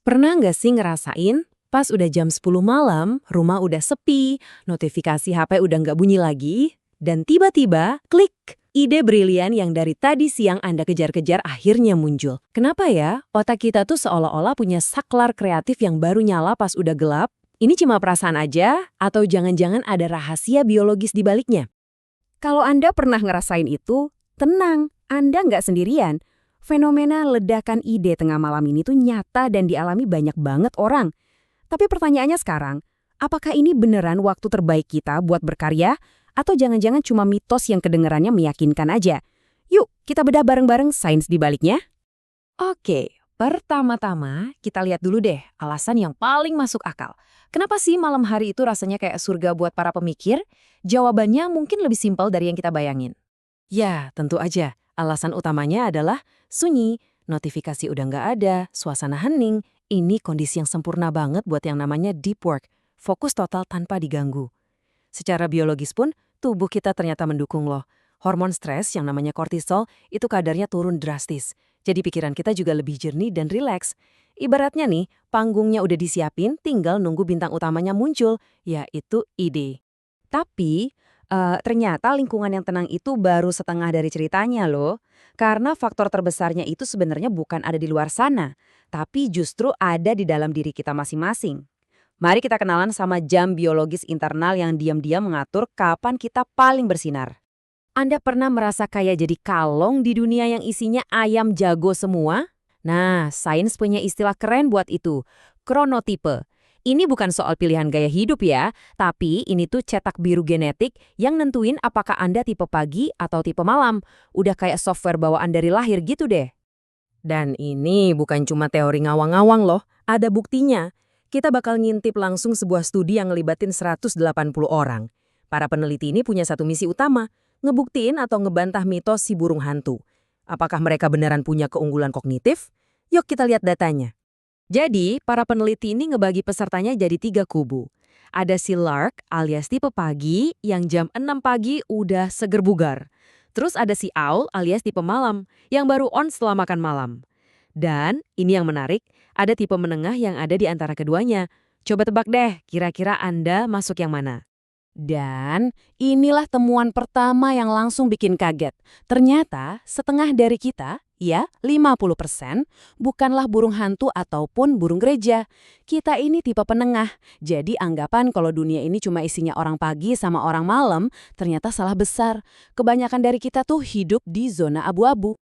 Pernah nggak sih ngerasain, pas udah jam 10 malam, rumah udah sepi, notifikasi HP udah nggak bunyi lagi, dan tiba-tiba, klik, ide brilian yang dari tadi siang Anda kejar-kejar akhirnya muncul. Kenapa ya? Otak kita tuh seolah-olah punya saklar kreatif yang baru nyala pas udah gelap. Ini cuma perasaan aja, atau jangan-jangan ada rahasia biologis di baliknya? Kalau Anda pernah ngerasain itu, tenang, Anda nggak sendirian. Fenomena ledakan ide tengah malam ini tuh nyata dan dialami banyak banget orang. Tapi pertanyaannya sekarang, apakah ini beneran waktu terbaik kita buat berkarya? Atau jangan-jangan cuma mitos yang kedengarannya meyakinkan aja? Yuk, kita bedah bareng-bareng sains di baliknya. Oke, pertama-tama kita lihat dulu deh alasan yang paling masuk akal. Kenapa sih malam hari itu rasanya kayak surga buat para pemikir? Jawabannya mungkin lebih simpel dari yang kita bayangin. Ya, tentu aja. Alasan utamanya adalah sunyi, notifikasi udah nggak ada, suasana hening. Ini kondisi yang sempurna banget buat yang namanya deep work, fokus total tanpa diganggu. Secara biologis pun, tubuh kita ternyata mendukung loh. Hormon stres yang namanya kortisol itu kadarnya turun drastis. Jadi pikiran kita juga lebih jernih dan rileks. Ibaratnya nih, panggungnya udah disiapin, tinggal nunggu bintang utamanya muncul, yaitu ide. Tapi, ternyata lingkungan yang tenang itu baru setengah dari ceritanya loh. Karena faktor terbesarnya itu sebenarnya bukan ada di luar sana, tapi justru ada di dalam diri kita masing-masing. Mari kita kenalan sama jam biologis internal yang diam-diam mengatur kapan kita paling bersinar. Anda pernah merasa kayak jadi kalong di dunia yang isinya ayam jago semua? Nah, sains punya istilah keren buat itu, kronotipe. Ini bukan soal pilihan gaya hidup ya, tapi ini tuh cetak biru genetik yang nentuin apakah Anda tipe pagi atau tipe malam. Udah kayak software bawaan dari lahir gitu deh. Dan ini bukan cuma teori ngawang-ngawang loh, ada buktinya. Kita bakal ngintip langsung sebuah studi yang ngelibatin 180 orang. Para peneliti ini punya satu misi utama, ngebuktiin atau ngebantah mitos si burung hantu. Apakah mereka beneran punya keunggulan kognitif? Yuk kita lihat datanya. Jadi, para peneliti ini ngebagi pesertanya jadi 3 kubu. Ada si Lark alias tipe pagi yang jam 6 pagi udah seger bugar. Terus ada si Owl alias tipe malam yang baru on setelah makan malam. Dan, ini yang menarik, ada tipe menengah yang ada di antara keduanya. Coba tebak deh, kira-kira Anda masuk yang mana? Dan inilah temuan pertama yang langsung bikin kaget. Ternyata setengah dari kita, ya 50%, bukanlah burung hantu ataupun burung gereja. Kita ini tipe penengah. Jadi anggapan kalau dunia ini cuma isinya orang pagi sama orang malam, ternyata salah besar. Kebanyakan dari kita tuh hidup di zona abu-abu.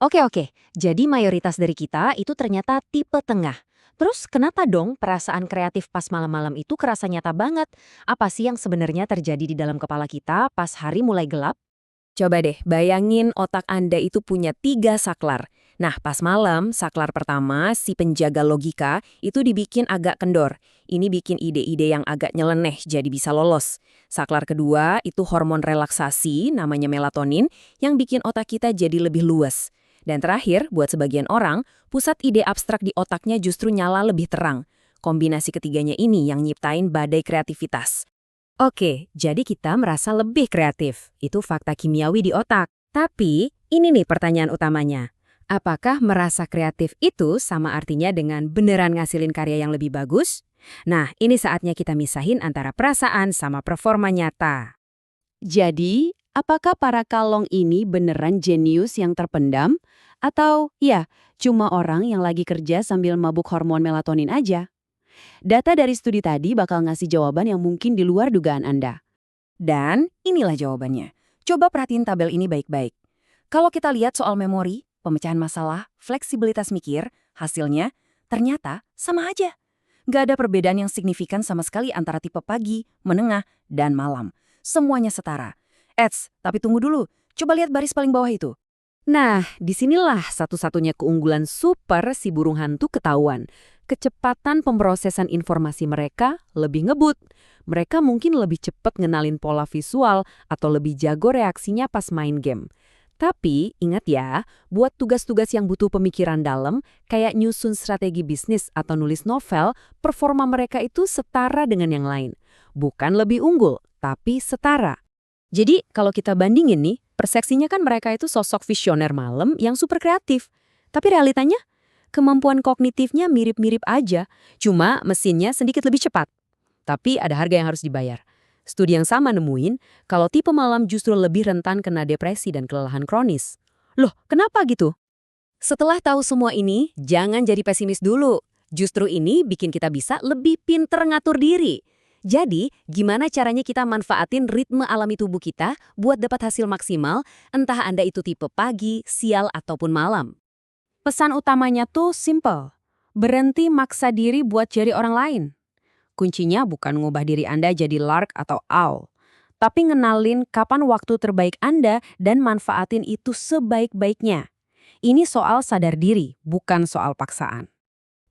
Oke, jadi mayoritas dari kita itu ternyata tipe tengah. Terus kenapa dong perasaan kreatif pas malam-malam itu kerasa nyata banget? Apa sih yang sebenarnya terjadi di dalam kepala kita pas hari mulai gelap? Coba deh bayangin otak Anda itu punya 3 saklar. Nah, pas malam, saklar pertama, si penjaga logika, itu dibikin agak kendor. Ini bikin ide-ide yang agak nyeleneh jadi bisa lolos. Saklar kedua itu hormon relaksasi, namanya melatonin, yang bikin otak kita jadi lebih luas. Dan terakhir, buat sebagian orang, pusat ide abstrak di otaknya justru nyala lebih terang. Kombinasi ketiganya ini yang nyiptain badai kreativitas. Oke, jadi kita merasa lebih kreatif. Itu fakta kimiawi di otak. Tapi, ini nih pertanyaan utamanya. Apakah merasa kreatif itu sama artinya dengan beneran ngasilin karya yang lebih bagus? Nah, ini saatnya kita misahin antara perasaan sama performa nyata. Jadi, apakah para kalong ini beneran jenius yang terpendam? Atau, ya, cuma orang yang lagi kerja sambil mabuk hormon melatonin aja? Data dari studi tadi bakal ngasih jawaban yang mungkin di luar dugaan Anda. Dan inilah jawabannya. Coba perhatiin tabel ini baik-baik. Kalau kita lihat soal memori, pemecahan masalah, fleksibilitas mikir, hasilnya ternyata sama aja. Nggak ada perbedaan yang signifikan sama sekali antara tipe pagi, menengah, dan malam. Semuanya setara. Tapi tunggu dulu. Coba lihat baris paling bawah itu. Nah, disinilah satu-satunya keunggulan super si burung hantu ketahuan. Kecepatan pemrosesan informasi mereka lebih ngebut. Mereka mungkin lebih cepat ngenalin pola visual atau lebih jago reaksinya pas main game. Tapi, ingat ya, buat tugas-tugas yang butuh pemikiran dalam, kayak nyusun strategi bisnis atau nulis novel, performa mereka itu setara dengan yang lain. Bukan lebih unggul, tapi setara. Jadi, kalau kita bandingin nih, persepsinya kan mereka itu sosok visioner malam yang super kreatif. Tapi realitanya, kemampuan kognitifnya mirip-mirip aja, cuma mesinnya sedikit lebih cepat. Tapi ada harga yang harus dibayar. Studi yang sama nemuin kalau tipe malam justru lebih rentan kena depresi dan kelelahan kronis. Loh, kenapa gitu? Setelah tahu semua ini, jangan jadi pesimis dulu. Justru ini bikin kita bisa lebih pinter ngatur diri. Jadi, gimana caranya kita manfaatin ritme alami tubuh kita buat dapat hasil maksimal, entah Anda itu tipe pagi, sial, ataupun malam? Pesan utamanya tuh simple. Berhenti maksa diri buat jadi orang lain. Kuncinya bukan ngubah diri Anda jadi lark atau owl, tapi ngenalin kapan waktu terbaik Anda dan manfaatin itu sebaik-baiknya. Ini soal sadar diri, bukan soal paksaan.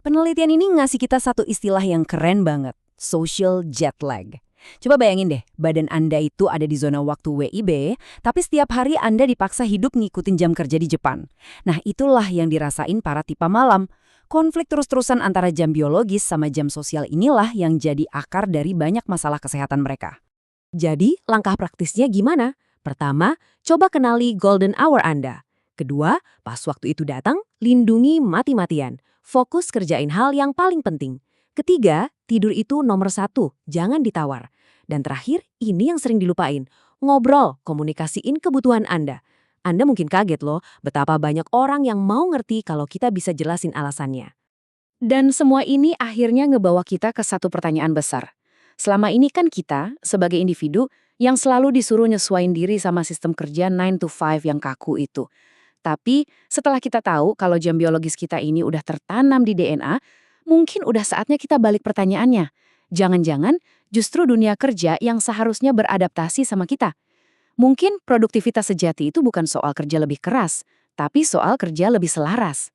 Penelitian ini ngasih kita satu istilah yang keren banget, social jet lag. Coba bayangin deh, badan Anda itu ada di zona waktu WIB, tapi setiap hari Anda dipaksa hidup ngikutin jam kerja di Jepang. Nah, itulah yang dirasain para tipe malam. Konflik terus-terusan antara jam biologis sama jam sosial inilah yang jadi akar dari banyak masalah kesehatan mereka. Jadi, langkah praktisnya gimana? Pertama, coba kenali golden hour Anda. Kedua, pas waktu itu datang, lindungi mati-matian. Fokus kerjain hal yang paling penting. Ketiga, tidur itu nomor 1, jangan ditawar. Dan terakhir, ini yang sering dilupain, ngobrol, komunikasiin kebutuhan Anda. Anda mungkin kaget loh, betapa banyak orang yang mau ngerti kalau kita bisa jelasin alasannya. Dan semua ini akhirnya ngebawa kita ke satu pertanyaan besar. Selama ini kan kita, sebagai individu, yang selalu disuruh nyesuaiin diri sama sistem kerja 9 to 5 yang kaku itu. Tapi setelah kita tahu kalau jam biologis kita ini udah tertanam di DNA, mungkin udah saatnya kita balik pertanyaannya. Jangan-jangan justru dunia kerja yang seharusnya beradaptasi sama kita. Mungkin produktivitas sejati itu bukan soal kerja lebih keras, tapi soal kerja lebih selaras.